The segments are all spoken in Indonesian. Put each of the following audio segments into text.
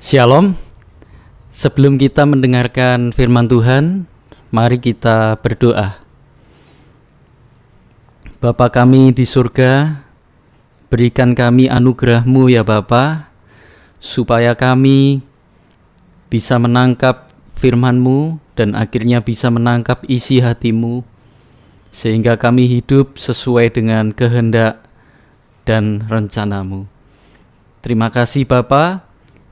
Shalom. Sebelum kita mendengarkan firman Tuhan, mari kita berdoa. Bapa kami di surga, berikan kami anugerah-Mu ya Bapa, supaya kami bisa menangkap firman-Mu dan akhirnya bisa menangkap isi hati-Mu, sehingga kami hidup sesuai dengan kehendak dan rencana-Mu. Terima kasih Bapa.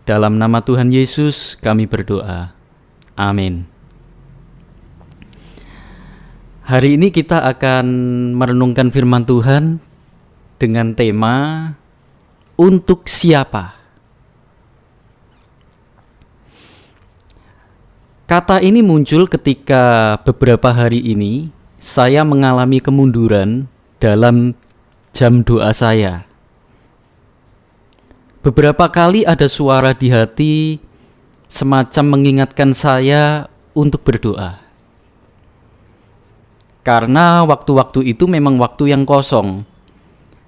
Dalam nama Tuhan Yesus kami berdoa. Amin. Hari ini kita akan merenungkan firman Tuhan dengan tema untuk siapa. Kata ini muncul ketika beberapa hari ini saya mengalami kemunduran dalam jam doa saya. Beberapa kali ada suara di hati semacam mengingatkan saya untuk berdoa. Karena waktu-waktu itu memang waktu yang kosong.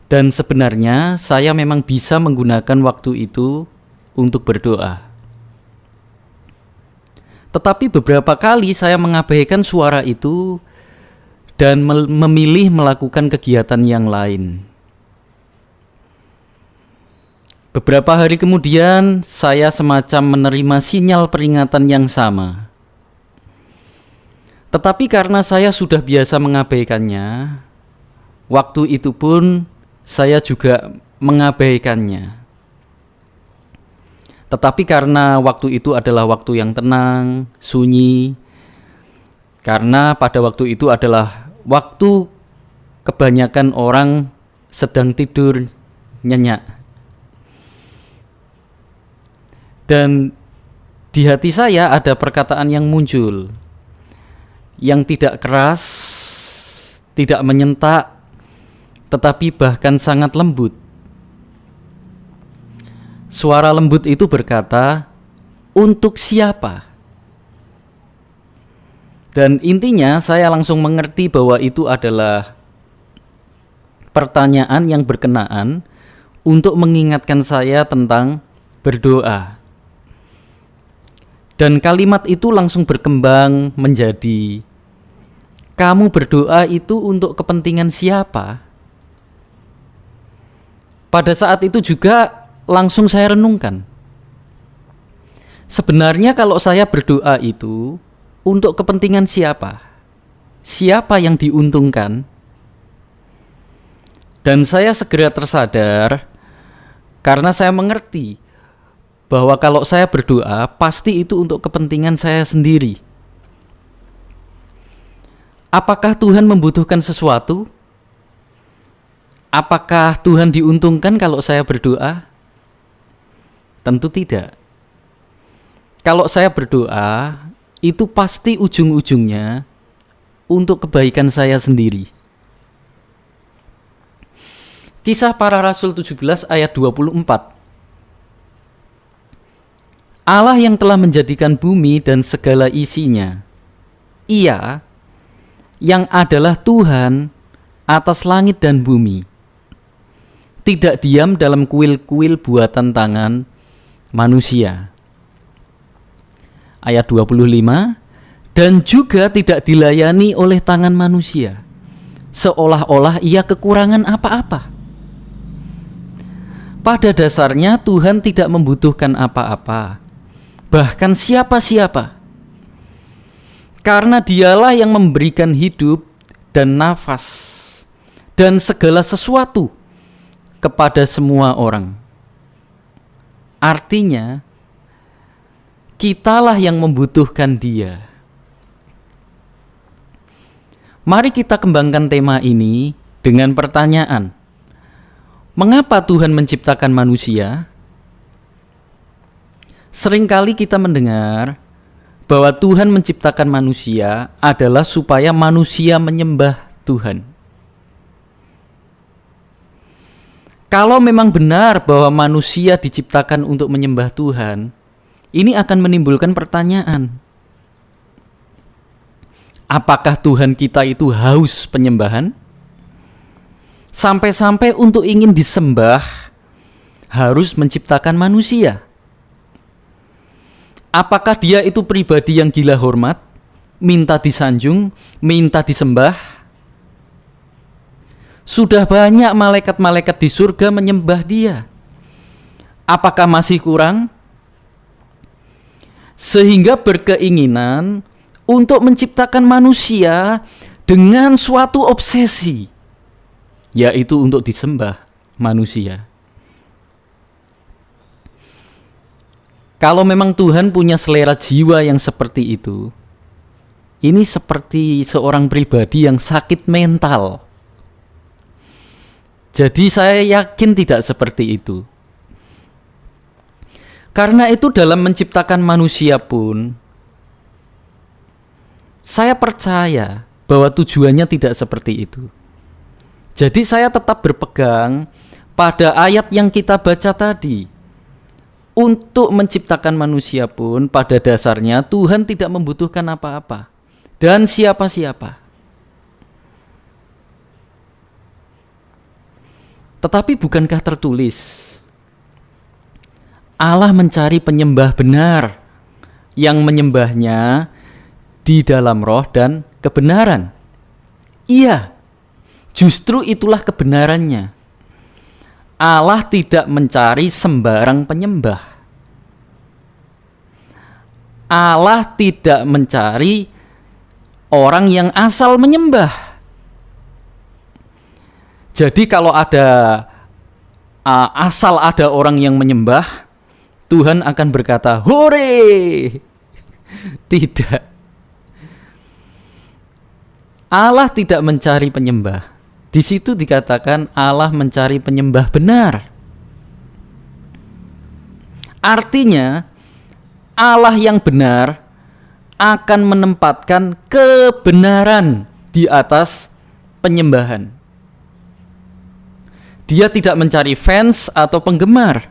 Dan sebenarnya saya memang bisa menggunakan waktu itu untuk berdoa. Tetapi beberapa kali saya mengabaikan suara itu dan memilih melakukan kegiatan yang lain. Beberapa hari kemudian, saya semacam menerima sinyal peringatan yang sama. Tetapi karena saya sudah biasa mengabaikannya, waktu itu pun saya juga mengabaikannya. Tetapi karena waktu itu adalah waktu yang tenang, sunyi, karena pada waktu itu adalah waktu kebanyakan orang sedang tidur nyenyak. Dan di hati saya ada perkataan yang muncul, yang tidak keras, tidak menyentak, tetapi bahkan sangat lembut. Suara lembut itu berkata, untuk siapa? Dan intinya saya langsung mengerti bahwa itu adalah pertanyaan yang berkenaan untuk mengingatkan saya tentang berdoa. Dan kalimat itu langsung berkembang menjadi, kamu berdoa itu untuk kepentingan siapa? Pada saat itu juga langsung saya renungkan. Sebenarnya kalau saya berdoa itu untuk kepentingan siapa? Siapa yang diuntungkan? Dan saya segera tersadar karena saya mengerti bahwa kalau saya berdoa, pasti itu untuk kepentingan saya sendiri. Apakah Tuhan membutuhkan sesuatu? Apakah Tuhan diuntungkan kalau saya berdoa? Tentu tidak. Kalau saya berdoa, itu pasti ujung-ujungnya untuk kebaikan saya sendiri. Kisah Para Rasul 17 ayat 24. Allah yang telah menjadikan bumi dan segala isinya, Ia yang adalah Tuhan atas langit dan bumi, tidak diam dalam kuil-kuil buatan tangan manusia. Ayat 25, dan juga tidak dilayani oleh tangan manusia, seolah-olah Ia kekurangan apa-apa. Pada dasarnya Tuhan tidak membutuhkan apa-apa, bahkan siapa-siapa, karena Dialah yang memberikan hidup dan nafas dan segala sesuatu kepada semua orang. Artinya, kitalah yang membutuhkan Dia. Mari kita kembangkan tema ini dengan pertanyaan, mengapa Tuhan menciptakan manusia? Seringkali kita mendengar bahwa Tuhan menciptakan manusia adalah supaya manusia menyembah Tuhan. Kalau memang benar bahwa manusia diciptakan untuk menyembah Tuhan, ini akan menimbulkan pertanyaan. Apakah Tuhan kita itu haus penyembahan? Sampai-sampai untuk ingin disembah harus menciptakan manusia. Apakah dia itu pribadi yang gila hormat, minta disanjung, minta disembah? Sudah banyak malaikat-malaikat di surga menyembah dia. Apakah masih kurang? Sehingga berkeinginan untuk menciptakan manusia dengan suatu obsesi, yaitu untuk disembah manusia. Kalau memang Tuhan punya selera jiwa yang seperti itu, ini seperti seorang pribadi yang sakit mental. Jadi saya yakin tidak seperti itu. Karena itu dalam menciptakan manusia pun, saya percaya bahwa tujuannya tidak seperti itu. Jadi saya tetap berpegang pada ayat yang kita baca tadi. Untuk menciptakan manusia pun pada dasarnya Tuhan tidak membutuhkan apa-apa dan siapa-siapa. Tetapi bukankah tertulis, Allah mencari penyembah benar yang menyembahnya di dalam roh dan kebenaran. Iya, justru itulah kebenarannya. Allah tidak mencari sembarang penyembah. Allah tidak mencari orang yang asal menyembah. Jadi kalau ada asal ada orang yang menyembah, Tuhan akan berkata, "Hore!" Tidak. Allah tidak mencari penyembah. Di situ dikatakan Allah mencari penyembah benar. Artinya, Allah yang benar akan menempatkan kebenaran di atas penyembahan. Dia tidak mencari fans atau penggemar.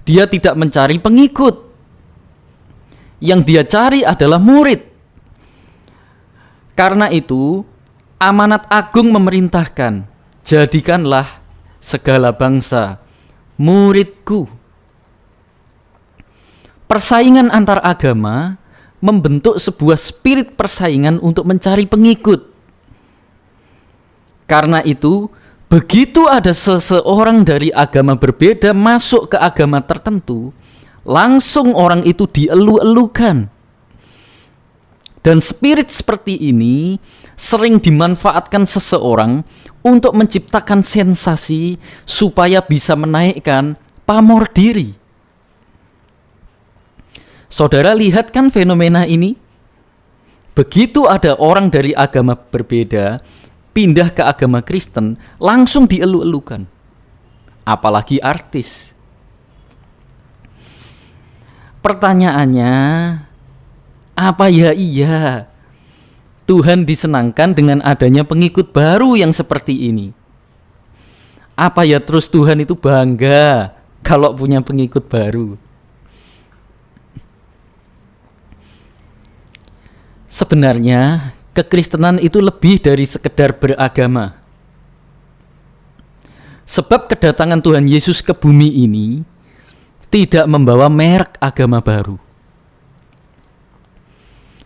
Dia tidak mencari pengikut. Yang dia cari adalah murid. Karena itu, amanat agung memerintahkan, jadikanlah segala bangsa muridku. Persaingan antar agama membentuk sebuah spirit persaingan untuk mencari pengikut. Karena itu, begitu ada seseorang dari agama berbeda masuk ke agama tertentu, langsung orang itu dielu-elukan. Dan spirit seperti ini sering dimanfaatkan seseorang untuk menciptakan sensasi supaya bisa menaikkan pamor diri. Saudara lihat kan fenomena ini? Begitu ada orang dari agama berbeda pindah ke agama Kristen, langsung dielu-elukan. Apalagi artis. Pertanyaannya, apa ya iya Tuhan disenangkan dengan adanya pengikut baru yang seperti ini? Apa ya terus Tuhan itu bangga kalau punya pengikut baru? Sebenarnya kekristenan itu lebih dari sekedar beragama. Sebab kedatangan Tuhan Yesus ke bumi ini tidak membawa merek agama baru.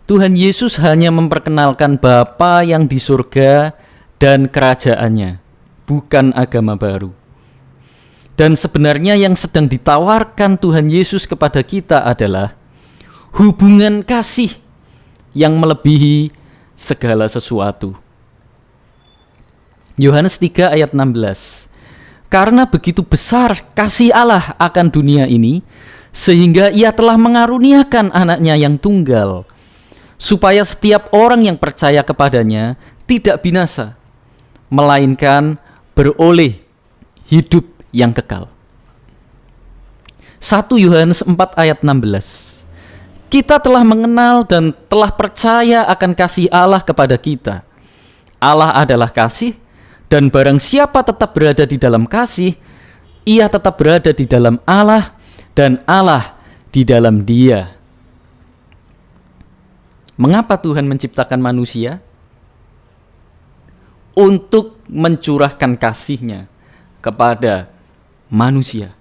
Tuhan Yesus hanya memperkenalkan Bapa yang di surga dan kerajaannya, bukan agama baru. Dan sebenarnya yang sedang ditawarkan Tuhan Yesus kepada kita adalah hubungan kasih yang melebihi segala sesuatu. Yohanes 3 ayat 16. Karena begitu besar kasih Allah akan dunia ini, sehingga ia telah mengaruniakan anaknya yang tunggal, supaya setiap orang yang percaya kepadanya tidak binasa, melainkan beroleh hidup yang kekal. 1 Yohanes 4 ayat 16. Kita telah mengenal dan telah percaya akan kasih Allah kepada kita. Allah adalah kasih, dan barang siapa tetap berada di dalam kasih, ia tetap berada di dalam Allah, dan Allah di dalam Dia. Mengapa Tuhan menciptakan manusia? Untuk mencurahkan kasih-Nya kepada manusia.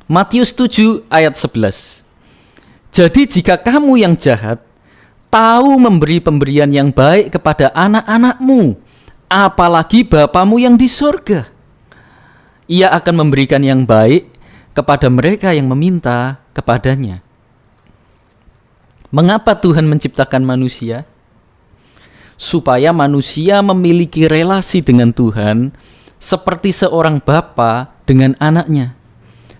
Matius 7 ayat 11. Jadi jika kamu yang jahat tahu memberi pemberian yang baik kepada anak-anakmu, apalagi Bapamu yang di surga, Ia akan memberikan yang baik kepada mereka yang meminta kepadanya. Mengapa Tuhan menciptakan manusia? Supaya manusia memiliki relasi dengan Tuhan seperti seorang bapa dengan anaknya.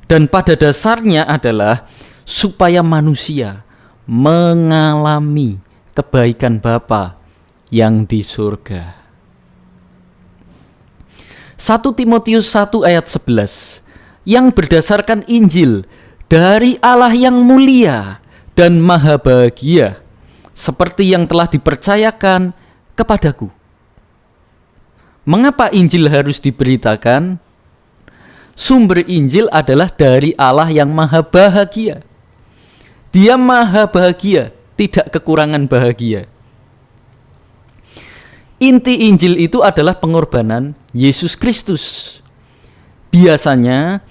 Dan pada dasarnya adalah supaya manusia mengalami kebaikan Bapa yang di surga. 1 Timotius 1 ayat 11, yang berdasarkan Injil dari Allah yang mulia dan maha bahagia, seperti yang telah dipercayakan kepadaku. Mengapa Injil harus diberitakan? Sumber Injil adalah dari Allah yang maha bahagia. Dia maha bahagia, tidak kekurangan bahagia. Inti Injil itu adalah pengorbanan Yesus Kristus. Biasanya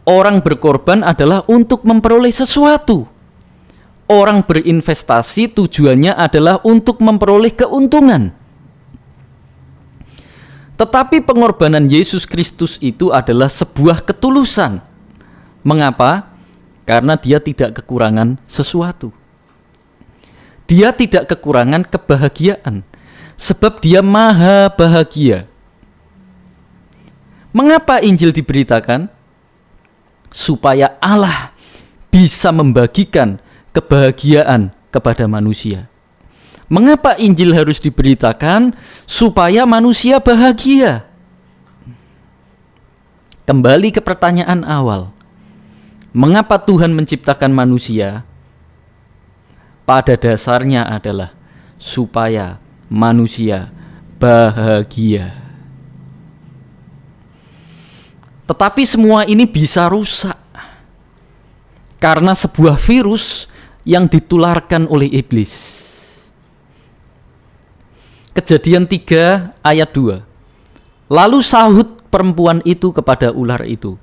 orang berkorban adalah untuk memperoleh sesuatu. Orang berinvestasi tujuannya adalah untuk memperoleh keuntungan. Tetapi pengorbanan Yesus Kristus itu adalah sebuah ketulusan. Mengapa? Karena dia tidak kekurangan sesuatu. Dia tidak kekurangan kebahagiaan, sebab dia maha bahagia. Mengapa Injil diberitakan? Supaya Allah bisa membagikan kebahagiaan kepada manusia. Mengapa Injil harus diberitakan? Supaya manusia bahagia. Kembali ke pertanyaan awal. Mengapa Tuhan menciptakan manusia? Pada dasarnya adalah supaya manusia bahagia. Tetapi semua ini bisa rusak karena sebuah virus yang ditularkan oleh iblis. Kejadian 3 ayat 2. Lalu sahut perempuan itu kepada ular itu,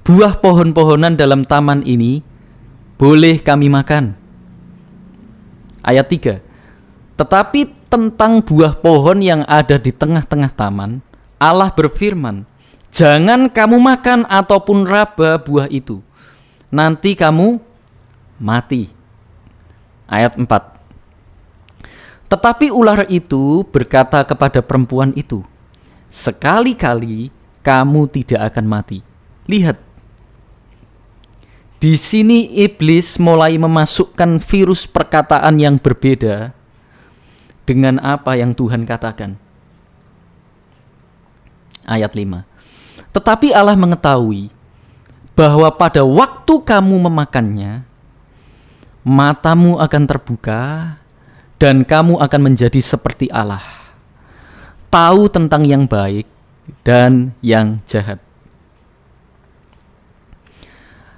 buah pohon-pohonan dalam taman ini boleh kami makan. Ayat 3. Tetapi tentang buah pohon yang ada di tengah-tengah taman, Allah berfirman, jangan kamu makan ataupun raba buah itu, nanti kamu mati. Ayat 4. Tetapi ular itu berkata kepada perempuan itu, sekali-kali kamu tidak akan mati. Lihat, di sini iblis mulai memasukkan virus perkataan yang berbeda dengan apa yang Tuhan katakan. Ayat 5. Tetapi Allah mengetahui bahwa pada waktu kamu memakannya, matamu akan terbuka dan kamu akan menjadi seperti Allah, tahu tentang yang baik dan yang jahat.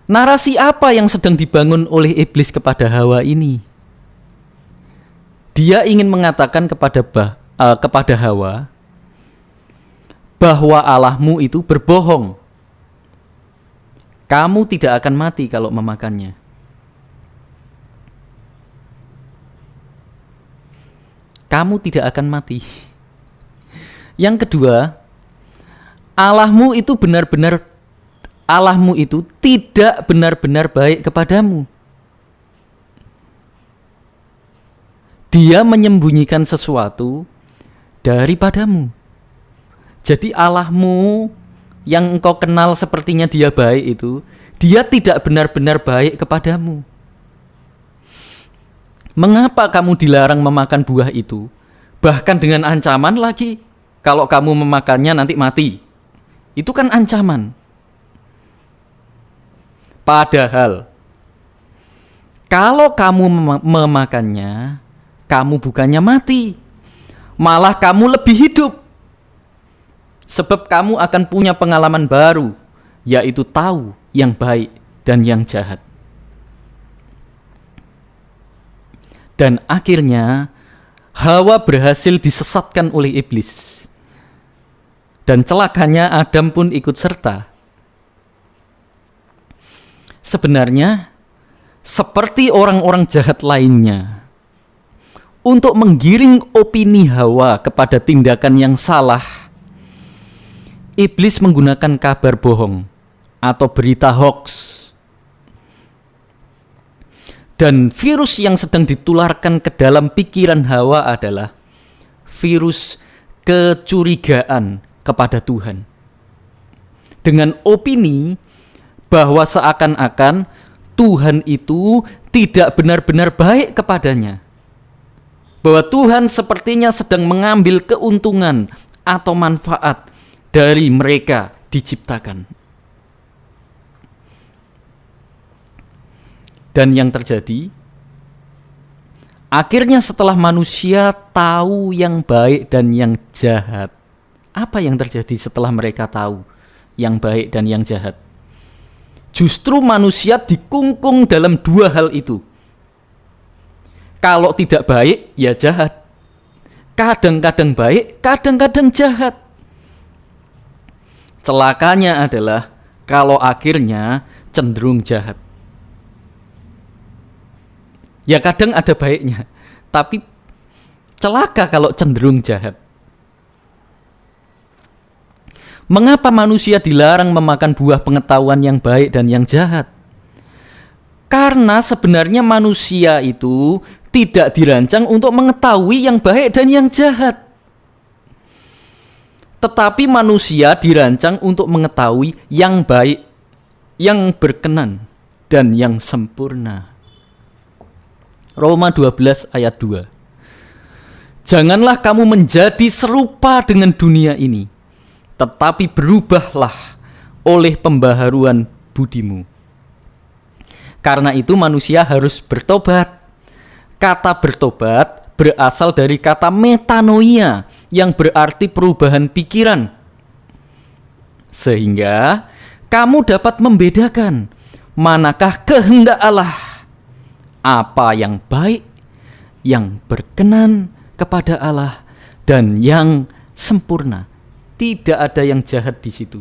Narasi apa yang sedang dibangun oleh iblis kepada Hawa ini? Dia ingin mengatakan kepada Hawa bahwa Allahmu itu berbohong. Kamu tidak akan mati kalau memakannya. Kamu tidak akan mati. Yang kedua, Allahmu itu tidak benar-benar baik kepadamu. Dia menyembunyikan sesuatu daripadamu. Jadi Allahmu yang engkau kenal sepertinya dia baik itu, dia tidak benar-benar baik kepadamu. Mengapa kamu dilarang memakan buah itu? Bahkan dengan ancaman lagi, kalau kamu memakannya nanti mati. Itu kan ancaman. Padahal kalau kamu memakannya, kamu bukannya mati, malah kamu lebih hidup. Sebab kamu akan punya pengalaman baru, yaitu tahu yang baik dan yang jahat. Dan akhirnya Hawa berhasil disesatkan oleh iblis. Dan celakanya Adam pun ikut serta. sebenarnya seperti orang-orang jahat lainnya, untuk menggiring opini hawa kepada tindakan yang salah, iblis menggunakan kabar bohong atau berita hoax. Dan virus yang sedang ditularkan ke dalam pikiran Hawa adalah virus kecurigaan kepada Tuhan. Dengan opini bahwa seakan-akan Tuhan itu tidak benar-benar baik kepadanya. Bahwa Tuhan sepertinya sedang mengambil keuntungan atau manfaat dari mereka diciptakan. Dan yang terjadi, akhirnya setelah manusia tahu yang baik dan yang jahat, apa yang terjadi setelah mereka tahu yang baik dan yang jahat? Justru manusia dikungkung dalam dua hal itu. Kalau tidak baik, ya jahat. Kadang-kadang baik, kadang-kadang jahat. Celakanya adalah kalau akhirnya cenderung jahat. Ya kadang ada baiknya, tapi celaka kalau cenderung jahat. Mengapa manusia dilarang memakan buah pengetahuan yang baik dan yang jahat? Karena sebenarnya manusia itu tidak dirancang untuk mengetahui yang baik dan yang jahat. Tetapi manusia dirancang untuk mengetahui yang baik, yang berkenan, dan yang sempurna. Roma 12 ayat 2. Janganlah kamu menjadi serupa dengan dunia ini, tetapi berubahlah oleh pembaharuan budimu. Karena itu manusia harus bertobat. Kata bertobat berasal dari kata metanoia yang berarti perubahan pikiran. Sehingga kamu dapat membedakan manakah kehendak Allah, apa yang baik, yang berkenan kepada Allah, dan yang sempurna. Tidak ada yang jahat di situ.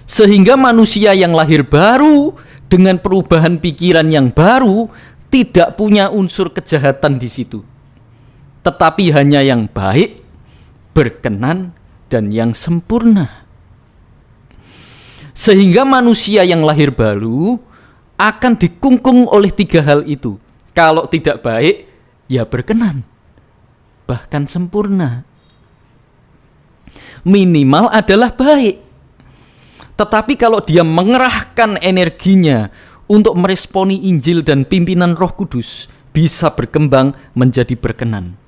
Sehingga manusia yang lahir baru dengan perubahan pikiran yang baru tidak punya unsur kejahatan di situ, tetapi hanya yang baik, berkenan, dan yang sempurna. Sehingga manusia yang lahir baru akan dikungkung oleh tiga hal itu. Kalau tidak baik, ya berkenan, bahkan sempurna. Minimal adalah baik. Tetapi kalau dia mengerahkan energinya untuk meresponi Injil dan pimpinan Roh Kudus, bisa berkembang menjadi berkenan.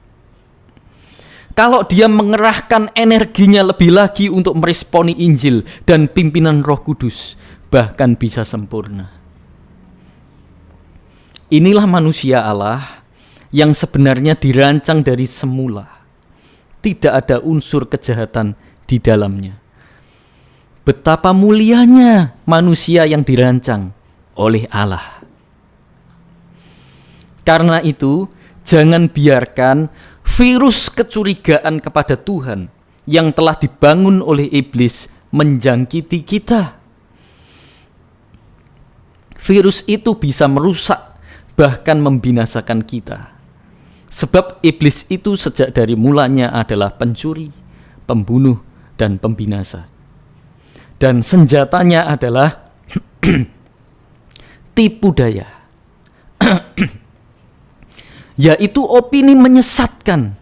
Kalau dia mengerahkan energinya lebih lagi untuk meresponi Injil dan pimpinan Roh Kudus, bahkan bisa sempurna. Inilah manusia Allah yang sebenarnya dirancang dari semula. Tidak ada unsur kejahatan di dalamnya. Betapa mulianya manusia yang dirancang oleh Allah. Karena itu, jangan biarkan virus kecurigaan kepada Tuhan yang telah dibangun oleh iblis menjangkiti kita. Virus itu bisa merusak, bahkan membinasakan kita. Sebab iblis itu sejak dari mulanya adalah pencuri, pembunuh, dan pembinasa. Dan senjatanya adalah tipu daya. Yaitu opini menyesatkan,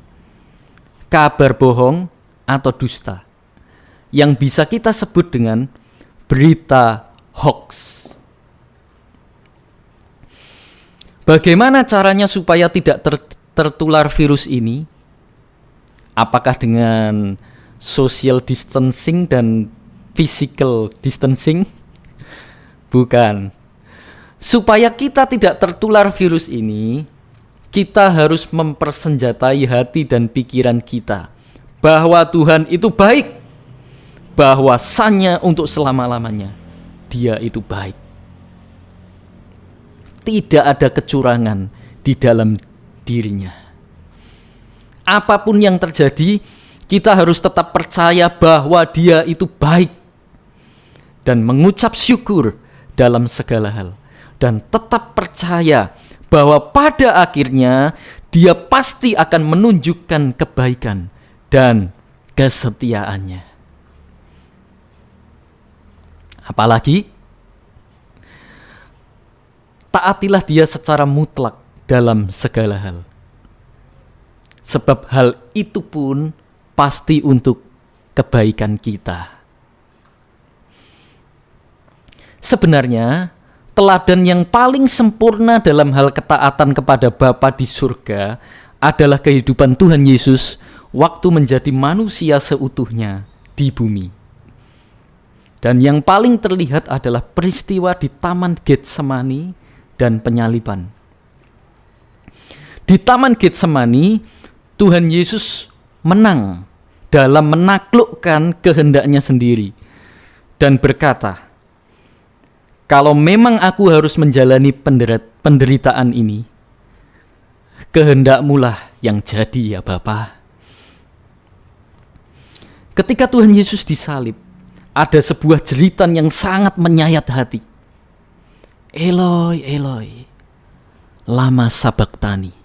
kabar bohong atau dusta, yang bisa kita sebut dengan berita hoax. Bagaimana caranya supaya tidak tertular virus ini? Apakah dengan social distancing dan physical distancing? Bukan. Supaya kita tidak tertular virus ini, kita harus mempersenjatai hati dan pikiran kita bahwa Tuhan itu baik, bahwasannya untuk selama-lamanya Dia itu baik. Tidak ada kecurangan di dalam dirinya. Apapun yang terjadi, kita harus tetap percaya bahwa Dia itu baik. dan mengucap syukur dalam segala hal, dan tetap percaya bahwa pada akhirnya Dia pasti akan menunjukkan kebaikan dan kesetiaannya. Apalagi, taatilah Dia secara mutlak dalam segala hal. Sebab hal itu pun pasti untuk kebaikan kita. Sebenarnya, teladan yang paling sempurna dalam hal ketaatan kepada Bapa di surga adalah kehidupan Tuhan Yesus waktu menjadi manusia seutuhnya di bumi. Dan yang paling terlihat adalah peristiwa di Taman Getsemani dan penyaliban. Di Taman Getsemani, Tuhan Yesus menang dalam menaklukkan kehendaknya sendiri dan berkata, "Kalau memang aku harus menjalani penderitaan ini, kehendak-Mu lah yang jadi ya Bapa." Ketika Tuhan Yesus disalib, ada sebuah jeritan yang sangat menyayat hati. "Eloi, Eloi, lama sabachthani."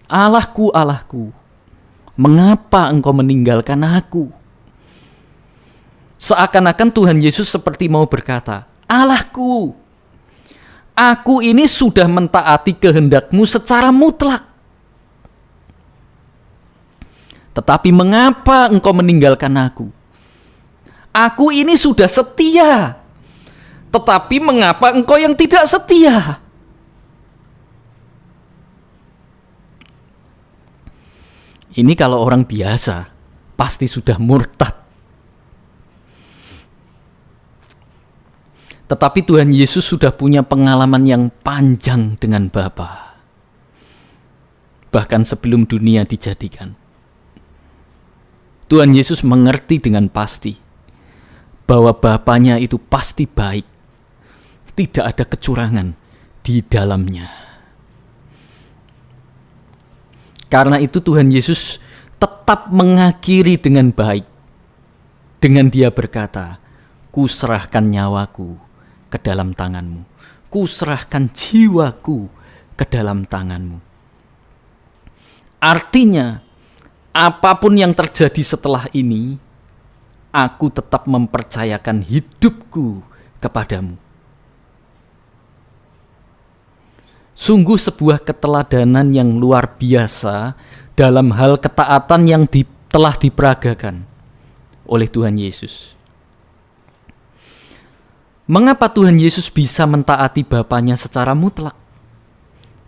"Allahku, Allahku, mengapa Engkau meninggalkan aku?" Seakan-akan Tuhan Yesus seperti mau berkata, "Allahku, aku ini sudah mentaati kehendak-Mu secara mutlak. Tetapi mengapa Engkau meninggalkan aku? Aku ini sudah setia. Tetapi mengapa Engkau yang tidak setia?" Ini kalau orang biasa pasti sudah murtad. Tetapi Tuhan Yesus sudah punya pengalaman yang panjang dengan Bapa. Bahkan sebelum dunia dijadikan. Tuhan Yesus mengerti dengan pasti bahwa Bapanya itu pasti baik. Tidak ada kecurangan di dalamnya. Karena itu Tuhan Yesus tetap mengakhiri dengan baik. Dengan Dia berkata, "Kuserahkan nyawaku ke dalam tangan-Mu. Kuserahkan jiwaku ke dalam tangan-Mu." Artinya, apapun yang terjadi setelah ini, aku tetap mempercayakan hidupku kepadamu. Sungguh sebuah keteladanan yang luar biasa dalam hal ketaatan yang telah diperagakan oleh Tuhan Yesus. Mengapa Tuhan Yesus bisa mentaati Bapanya secara mutlak?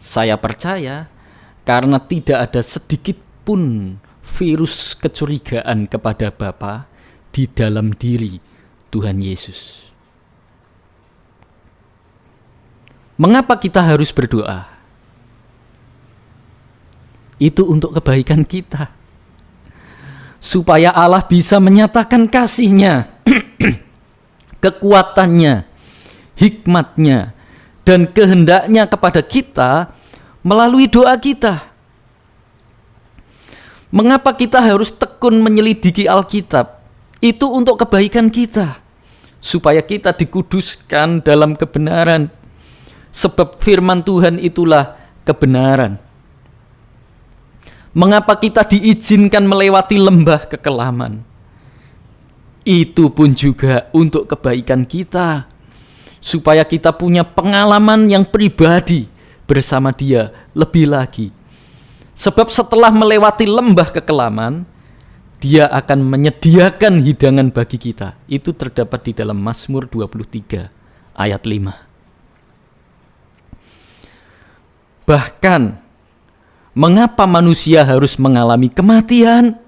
Saya percaya karena tidak ada sedikit pun virus kecurigaan kepada Bapa di dalam diri Tuhan Yesus. Mengapa kita harus berdoa? Itu untuk kebaikan kita. Supaya Allah bisa menyatakan kasih-Nya, kekuatannya, hikmat-Nya, dan kehendak-Nya kepada kita melalui doa kita. Mengapa kita harus tekun menyelidiki Alkitab? Itu untuk kebaikan kita. Supaya kita dikuduskan dalam kebenaran. Sebab firman Tuhan itulah kebenaran. Mengapa kita diizinkan melewati lembah kekelaman? Itu pun juga untuk kebaikan kita. Supaya kita punya pengalaman yang pribadi bersama Dia lebih lagi. Sebab setelah melewati lembah kekelaman, Dia akan menyediakan hidangan bagi kita. Itu terdapat di dalam Mazmur 23 ayat 5. Bahkan, mengapa manusia harus mengalami kematian?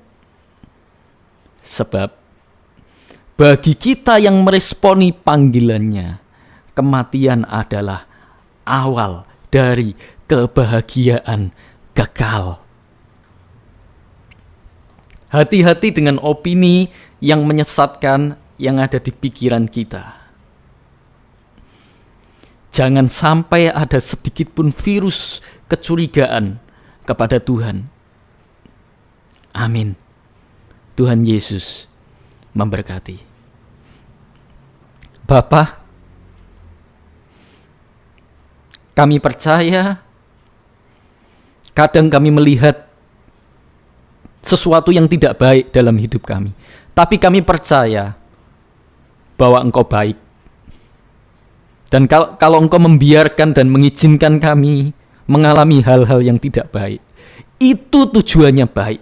Sebab, bagi kita yang meresponi panggilannya, kematian adalah awal dari kebahagiaan kekal. Hati-hati dengan opini yang menyesatkan yang ada di pikiran kita. Jangan sampai ada sedikit pun virus kecurigaan kepada Tuhan. Amin. Tuhan Yesus memberkati. Bapa, kami percaya kadang kami melihat sesuatu yang tidak baik dalam hidup kami, tapi kami percaya bahwa Engkau baik. Dan kalau Engkau membiarkan dan mengizinkan kami mengalami hal-hal yang tidak baik, itu tujuannya baik,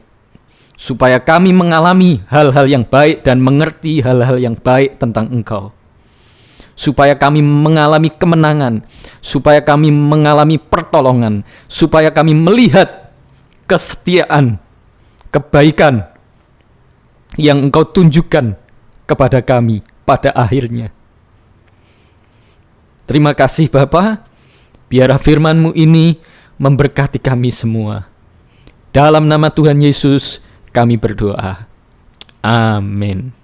supaya kami mengalami hal-hal yang baik dan mengerti hal-hal yang baik tentang Engkau, supaya kami mengalami kemenangan, supaya kami mengalami pertolongan, supaya kami melihat kesetiaan, kebaikan yang Engkau tunjukkan kepada kami pada akhirnya. Terima kasih Bapa, biarlah firman-Mu ini memberkati kami semua. Dalam nama Tuhan Yesus kami berdoa. Amin.